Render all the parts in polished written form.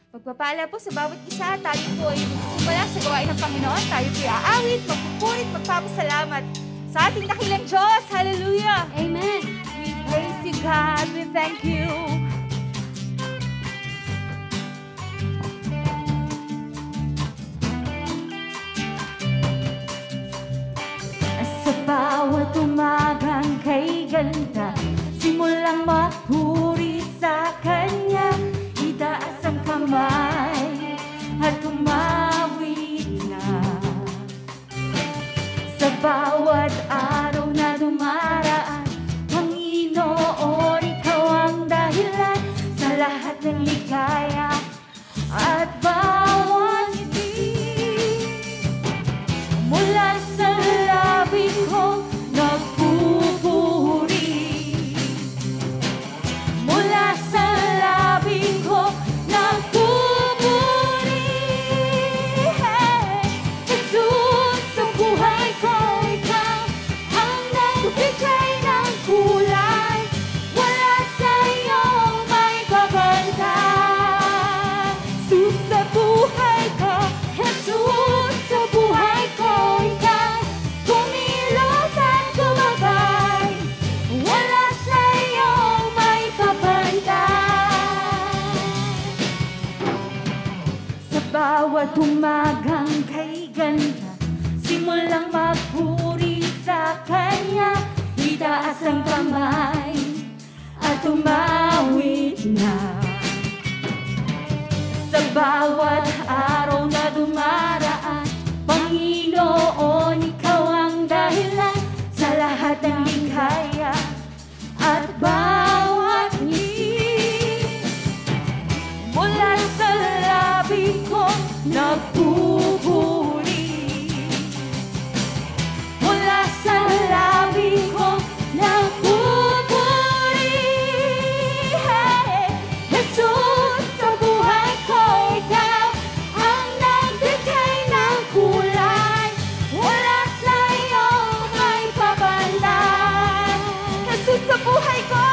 Pagpapala po sa bawat isa, tayo po ay magsisimula sa gawain ng Panginoon. Tayo po ay aawit, magpupurit, magpapasalamat sa ating dakilang Diyos. Hallelujah! Amen. We praise you, God. We thank you. Sa bawat umagang kay ganda, simulang magpuri sa Kanya, itaas ang kamay at tumawid na. Sa bawat araw na dumaraan, Panginoon, Ikaw ang dahilan sa lahat ng ligaya at bawat ngiti. Mula sa labi ko nagpupuri, mula sa labi ko nagpupuri. Hey, Jesus, sa buhay ko, Ikaw ang nagbigay ng kulay. Wala sa iyo may babantay. Jesus, sa buhay ko, Jesus, sa buhay ko, Ikaw kumilos at gumabay. Wala sa iyo may babantay. Sa bawat umagang kay ganda, simulang magpuri sa Kanya, itaas ang kamay at tumawid na. Sa bawat araw na dumaraan, Panginoon, Ikaw ang dahilan sa lahat ng ligaya at bawat ngiti. Mula sa labi ko nagpupuri, mula sa labi ko nagpupuri. Hey, Jesus, sa buhay ko, Ikaw ang nagbigay ng kulay. Wala sa iyo may babantay. Jesus, sa buhay ko,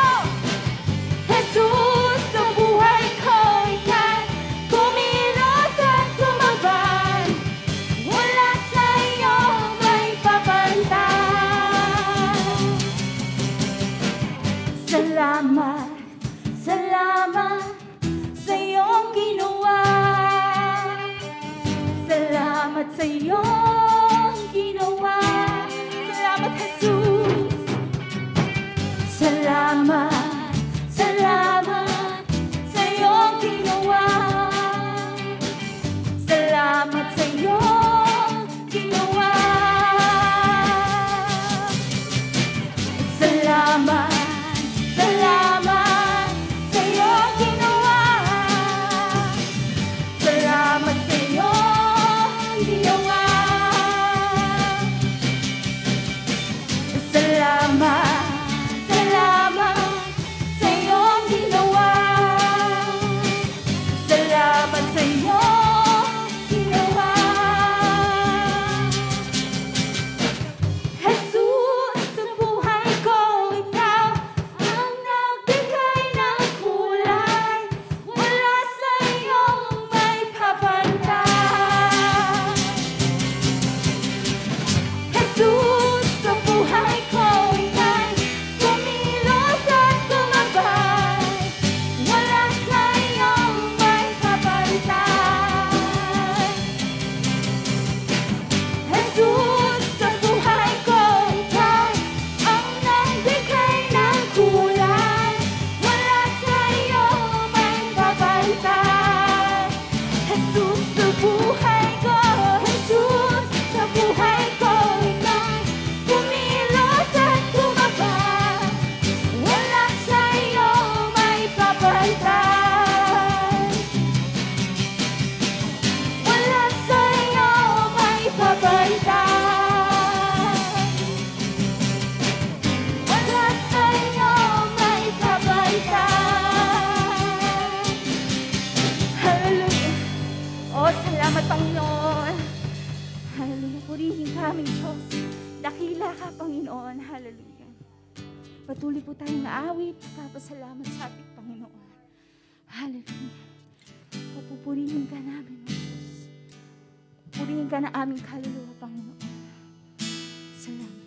Jesus, sa buhay ko, Ikaw kumilos at gumabay. Wala sa iyo may babantay. Salamat, salamat sa iyong ginawa. Salamat sa iyong ginawa. Salamat, Jesus. Salamat, salamat sa iyong ginawa. Salamat sa iyong ginawa. Salamat, salamat sa iyong ginawa. Salamat sa iyong ginawa. Salamat, salamat sa iyong ginawa. Salamat sa iyong ginawa. Jesus, sa buhay ko, Ikaw ang nagbigay ng kulay. Wala sa iyong may babantay. Jesus, sa buhay ko, Ikaw kumilos at gumabay. Wala sa iyong may babantay. Jesus, sa buhay ko, Ikaw ang nagbigay ng kulay. Wala sa iyo may babantay. Jesus, sa buhay ko, Jesus, sa buhay ko, Ikaw kumilos at gumabay. Wala sa iyo may babantay. Wala sa iyo may babantay. Wala sa iyo may babantay. Hallelujah. Oh, salamat, Panginoon. Hallelujah. Purihin ka aming Diyos. Dakila ka, Panginoon. Hallelujah. Patuloy po tayong aawit. Papasalamat sa ating Panginoon. Hallelujah. Papupuri ka ng aming kaluluwa, Panginoon. Salamat.